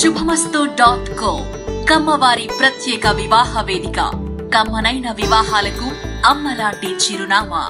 శుభమస్తు.co కమ్మవారి ప్రత్యేక వివాహ వేదిక. కమ్మనైన వివాహాలకు అమ్మలాంటి చిరునామా.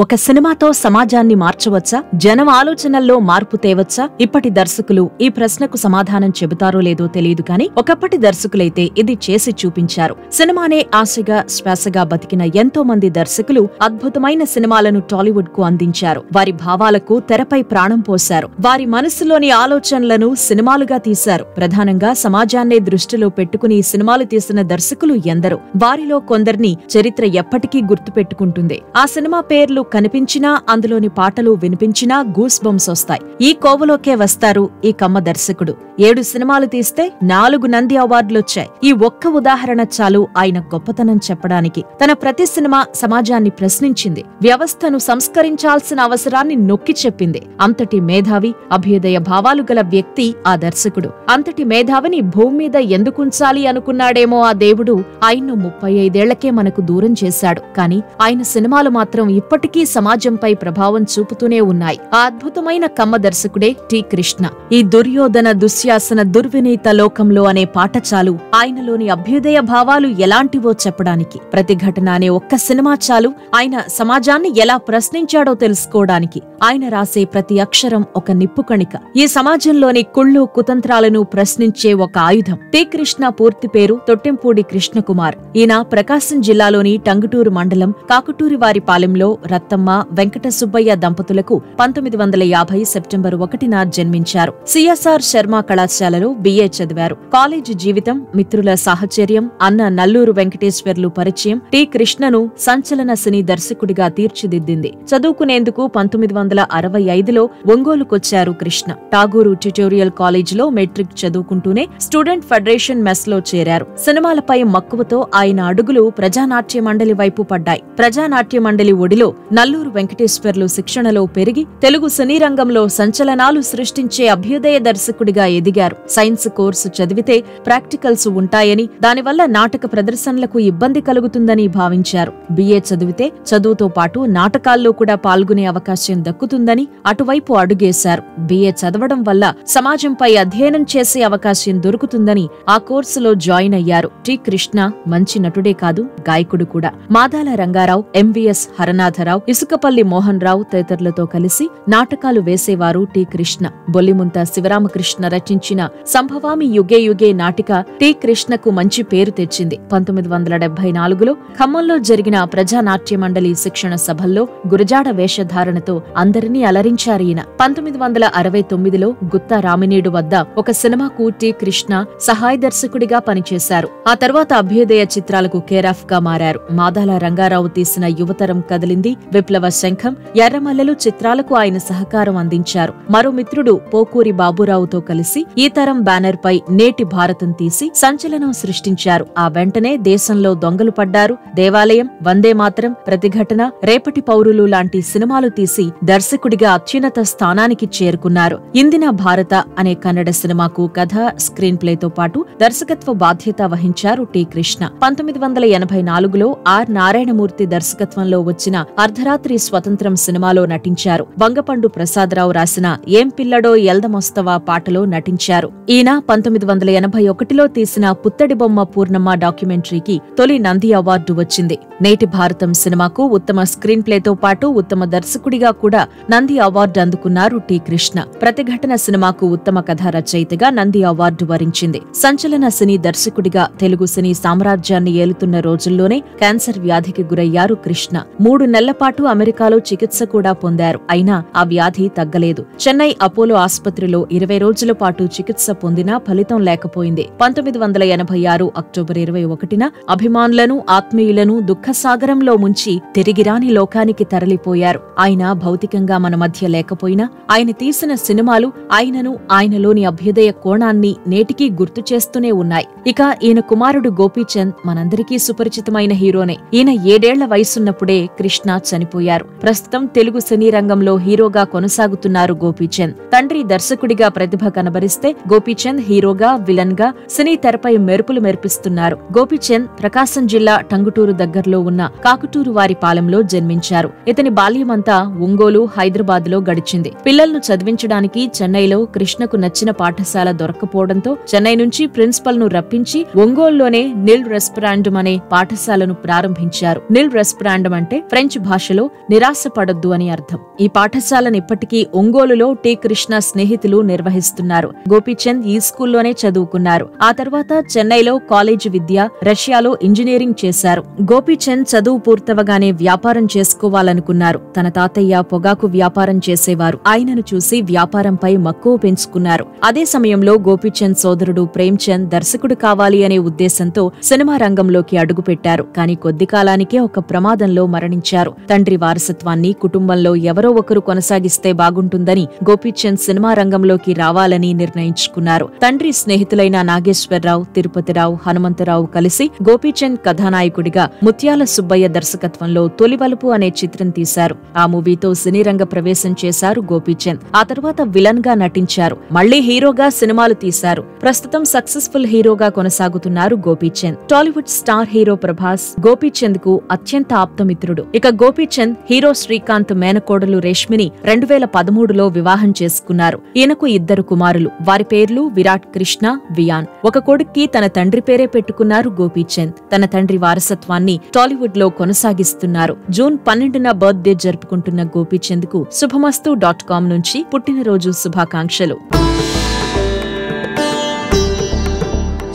ఒక సినిమాతో సమాజాన్ని మార్చవచ్చా? జనం ఆలోచనల్లో మార్పు తేవచ్చా? ఇప్పటి దర్శకులు ఈ ప్రశ్నకు సమాధానం చెబుతారో లేదో తెలియదు కానీ ఒకప్పటి దర్శకులైతే ఇది చేసి చూపించారు. సినిమానే ఆశగా శ్వాసగా బతికిన ఎంతో మంది దర్శకులు అద్భుతమైన సినిమాలను టాలీవుడ్ కు అందించారు. వారి భావాలకు తెరపై ప్రాణం పోశారు. వారి మనసులోని ఆలోచనలను సినిమాలుగా తీశారు. ప్రధానంగా సమాజాన్నే దృష్టిలో పెట్టుకుని సినిమాలు తీసిన దర్శకులు ఎందరో. వారిలో కొందరిని చరిత్ర ఎప్పటికీ గుర్తుపెట్టుకుంటుంది. ఆ సినిమా పేర్లు కనిపించినా అందులోని పాటలు వినిపించినా గూస్ బంప్స్ వస్తాయి. ఈ కోవలోకే వస్తారు ఈ కమ్మ దర్శకుడు. 7 సినిమాలు తీస్తే 4 నంది అవార్డులొచ్చాయి. ఈ ఒక్క ఉదాహరణ చాలు ఆయన గొప్పతనం చెప్పడానికి. తన ప్రతి సినిమా సమాజాన్ని ప్రశ్నించింది. వ్యవస్థను సంస్కరించాల్సిన అవసరాన్ని నొక్కి చెప్పింది. అంతటి మేధావి, అభ్యుదయ భావాలు గల వ్యక్తి ఆ దర్శకుడు. అంతటి మేధావిని భూమి మీద ఎందుకుంచాలి అనుకున్నాడేమో ఆ దేవుడు ఆయన్ను 35 ఏళ్లకే మనకు దూరం చేశాడు. కాని ఆయన సినిమాలు మాత్రం ఇప్పటికీ సమాజంపై ప్రభావం చూపుతూనే ఉన్నాయి. ఆ అద్భుతమైన కమ్మ దర్శకుడే టి. కృష్ణ. ఈ దుర్యోధన దుశ్శాసన దుర్వినీత లోకంలో అనే పాట చాలు ఆయనలోని అభ్యుదయ భావాలు ఎలాంటివో చెప్పడానికి. ప్రతిఘటన అనే ఒక్క సినిమా చాలు ఆయన సమాజాన్ని ఎలా ప్రశ్నించాడో తెలుసుకోవడానికి. ఆయన రాసే ప్రతి అక్షరం ఒక నిప్పు కణిక. ఈ సమాజంలోని కుళ్ళు కుతంత్రాలను ప్రశ్నించే ఒక ఆయుధం. టి. కృష్ణ పూర్తి పేరు తొట్టెంపూడి కృష్ణకుమార్. ఈయన ప్రకాశం జిల్లాలోని టంగుటూరు మండలం కాకుటూరివారిపాలెంలో రత్తమ్మ వెంకట సుబ్బయ్య దంపతులకు 1950 సెప్టెంబర్ 1న జన్మించారు. సిఎస్ఆర్ శర్మ కళాశాలలో బిఏ చదివారు. కాలేజీ జీవితం, మిత్రుల సాహచర్యం, అన్న నల్లూరు వెంకటేశ్వర్లు పరిచయం టి. కృష్ణను సంచలన సినీ దర్శకుడిగా తీర్చిదిద్దింది. చదువుకునేందుకు 1965లో ఒంగోలుకొచ్చారు కృష్ణ. టాగూరు ట్యుటోరియల్ కాలేజీలో మెట్రిక్ చదువుకుంటూనే స్టూడెంట్ ఫెడరేషన్ మెస్ లో చేరారు. సినిమాలపై మక్కువతో ఆయన అడుగులు ప్రజానాట్య మండలి వైపు పడ్డాయి. ప్రజానాట్య మండలి ఒడిలో నల్లూరు వెంకటేశ్వర్లు శిక్షణలో పెరిగి తెలుగు సినీ రంగంలో సంచలనాలు సృష్టించే అభ్యుదయ దర్శకుడిగా ఎదిగారు. సైన్స్ కోర్సు చదివితే ప్రాక్టికల్స్ ఉంటాయని, దానివల్ల నాటక ప్రదర్శనలకు ఇబ్బంది కలుగుతుందని భావించారు. బిఏ చదివితే చదువుతో పాటు నాటకాల్లో కూడా పాల్గొనే అవకాశం దక్కుతుందని అటువైపు అడుగేశారు. బిఏ చదవడం వల్ల సమాజంపై అధ్యయనం చేసే అవకాశం దొరుకుతుందని ఆ కోర్సులో జాయిన్ అయ్యారు. టి. కృష్ణ మంచి నటుడే కాదు, గాయకుడు కూడా. మాదాల రంగారావు, ఎంవీఎస్ హరనాథరావు, ఇసుకపల్లి మోహన్ రావు తదితరులతో కలిసి నాటకాలు వేసేవారు టి. కృష్ణ. బొల్లిముంత శివరామకృష్ణ రచించిన సంభవామి యుగే యుగే నాటిక టి. కృష్ణకు మంచి పేరు తెచ్చింది. 1974లో ఖమ్మంలో జరిగిన ప్రజానాట్య మండలి శిక్షణ సభల్లో గురజాడ వేషధారణతో అందరినీ అలరించారీయన. 1969లో గుత్తా రామినేడు వద్ద ఒక సినిమాకు టి. కృష్ణ సహాయ దర్శకుడిగా పనిచేశారు. ఆ తర్వాత అభ్యుదయ చిత్రాలకు కేరాఫ్ గా మారారు. మాదాల రంగారావు తీసిన యువతరం కదిలింది, విప్లవ శంఖం, ఎర్రమల్లెలు చిత్రాలకు ఆయన సహకారం అందించారు. మరో మిత్రుడు పోకూరి బాబురావుతో కలిసి ఈ తరం బ్యానర్ పై నేటి భారతం తీసి సంచలనం సృష్టించారు. ఆ వెంటనే దేశంలో దొంగలు పడ్డారు, దేవాలయం, వందే మాతరం, ప్రతిఘటన, రేపటి పౌరులు లాంటి సినిమాలు తీసి దర్శకుడిగా అత్యున్నత స్థానానికి చేరుకున్నారు. ఇందిన భారత అనే కన్నడ సినిమాకు కథ, స్క్రీన్ ప్లేతో పాటు దర్శకత్వ బాధ్యత వహించారు టి. కృష్ణ. 1984లో ఆర్. నారాయణమూర్తి దర్శకత్వంలో వచ్చిన అర్ధరాత్రి స్వతంత్రం సినిమాలో నటించారు. వంగపండు ప్రసాదరావు రాసిన ఏం పిల్లడో ఎల్దమొస్తవా పాటలో నటించారు. ఈయన 1981లో తీసిన పుత్తడి బొమ్మ పూర్ణమ్మ డాక్యుమెంటరీకి తొలి నంది అవార్డు వచ్చింది. నేటి భారతం సినిమాకు ఉత్తమ స్క్రీన్ ప్లేతో పాటు ఉత్తమ దర్శకుడిగా కూడా నంది అవార్డు అందుకున్నారు టి. కృష్ణ. ప్రతిఘటన సినిమాకు ఉత్తమ కథ రచయితగా నంది అవార్డు వరించింది. సంచలన సినీ దర్శకుడిగా తెలుగు సినీ సామ్రాజ్యాన్ని ఏలుతున్న రోజుల్లోనే క్యాన్సర్ వ్యాధికి గురయ్యారు కృష్ణ. 3 నెలల పాటు అమెరికాలో చికిత్స కూడా పొందారు. అయినా ఆ వ్యాధి తగ్గలేదు. చెన్నై అపోలో ఆసుపత్రిలో 20 రోజుల పాటు చికిత్స పొందినా ఫలితం లేకపోయింది. 1986 అక్టోబర్ 21న అభిమానులను, ఆత్మీయులను దుఃఖసాగరంలో ముంచి తిరిగిరాని లోకానికి తరలిపోయారు. ఆయన భౌతికంగా మన మధ్య లేకపోయినా ఆయన తీసిన సినిమాలు ఆయనను, ఆయనలోని అభ్యుదయ కోణాన్ని నేటికీ గుర్తు చేస్తూనే ఉన్నాయి. ఇక ఈయన కుమారుడు గోపీచంద్ మనందరికీ సుపరిచితమైన హీరోనే. ఈయన 7 ఏళ్ల వయసున్నప్పుడే కృష్ణ చనిపోయారు. ప్రస్తుతం తెలుగు సినీ రంగంలో హీరోగా కొనసాగుతున్నారు గోపీచంద్. తండ్రి దర్శకుడిగా ప్రతిభ కనబరిస్తే గోపీచంద్ హీరోగా, విలన్ గా సినీ తెరపై మెరుపులు మెరిపిస్తున్నారు. గోపీచంద్ ప్రకాశం జిల్లా టంగుటూరు దగ్గరలో ఉన్న కాకుటూరు వారి పాలెంలో జన్మించారు. ఇతని బాల్యమంతా ఒంగోలు, హైదరాబాద్ లో గడిచింది. పిల్లలను చదివించడానికి చెన్నైలో కృష్ణకు నచ్చిన పాఠశాల దొరక్కపోవడంతో చెన్నై నుంచి ప్రిన్సిపల్ ను రప్పించి ఒంగోలులోనే నిల్ రెస్పెరాండం అనే పాఠశాలను ప్రారంభించారు. నిల్ రెస్పెరాండం అంటే ఫ్రెంచ్ భాషలో నిరాశపడొద్దు అని అర్థం. ఈ పాఠశాలను ఇప్పటికీ ఒంగోలులో టి కృష్ణ స్నేహితులు నిర్వహిస్తున్నారు. గోపీచంద్ ఈ స్కూల్లోనే చదువుకున్నారు. ఆ తర్వాత చెన్నైలో కాలేజీ విద్య, రష్యాలో ఇంజనీరింగ్ చేశారు. గోపీచంద్ చదువు పూర్తవగానే వ్యాపారం చేసుకోవాలనుకున్నారు. తన తాతయ్య పొగాకు వ్యాపారం చేసేవారు. ఆయనను చూసి వ్యాపారంపై మక్కువ పెంచుకున్నారు. అదే సమయంలో గోపీచంద్ సోదరుడు ప్రేమ్చంద్ దర్శకుడు కావాలి అనే ఉద్దేశంతో సినిమా రంగంలోకి అడుగుపెట్టారు. కానీ కొద్ది కాలానికే ఒక ప్రమాదంలో మరణించారు. తండ్రి వారసత్వాన్ని కుటుంబంలో ఎవరో ఒకరు కొనసాగిస్తే బాగుంటుందని గోపీచంద్ సినిమా రంగంలోకి రావాలని నిర్ణయించుకున్నారు. తండ్రి స్నేహితులైన నాగేశ్వరరావు, తిరుపతిరావు, హనుమంతరావు కలిసి గోపీచంద్ కథానాయకుడిగా ముత్యాల సుబ్బయ్య దర్శకత్వంలో తొలివలుపు అనే చిత్రం తీశారు. ఆ మూవీతో సినీ రంగ ప్రవేశం చేశారు గోపీచంద్. ఆ తర్వాత విలన్ గా నటించారు. మళ్లీ హీరోగా సినిమాలు తీశారు. ప్రస్తుతం సక్సెస్ఫుల్ హీరోగా కొనసాగుతున్నారు గోపీచంద్. టాలీవుడ్ స్టార్ హీరో ప్రభాస్ గోపీచంద్ కు అత్యంత ఆప్తమిత్రుడు. ఇక గోపీచంద్ హీరో శ్రీకాంత్ మేనకోడలు రేష్మిని 2013లో వివాహం చేసుకున్నారు. ఈయనకు 2 కుమారులు. వారి పేర్లు విరాట్, కృష్ణ, వియాన్. ఒక కొడుక్కి తన తండ్రి పేరే పెట్టుకున్నారు గోపీచంద్. తన తండ్రి వారసత్వాన్ని టాలీవుడ్ లో కొనసాగిస్తున్నారు. జూన్ 12న బర్త్డే జరుపుకుంటున్న గోపీచంద్ కు శుభమస్తు.com నుంచి పుట్టినరోజు శుభాకాంక్షలు.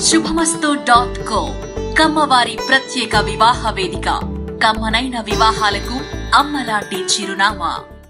శుభమస్తు.com కమ్మవారి ప్రత్యేక వివాహ వేదిక. కమ్మనైన వివాహాలకు అమ్మలాంటి చిరునామా.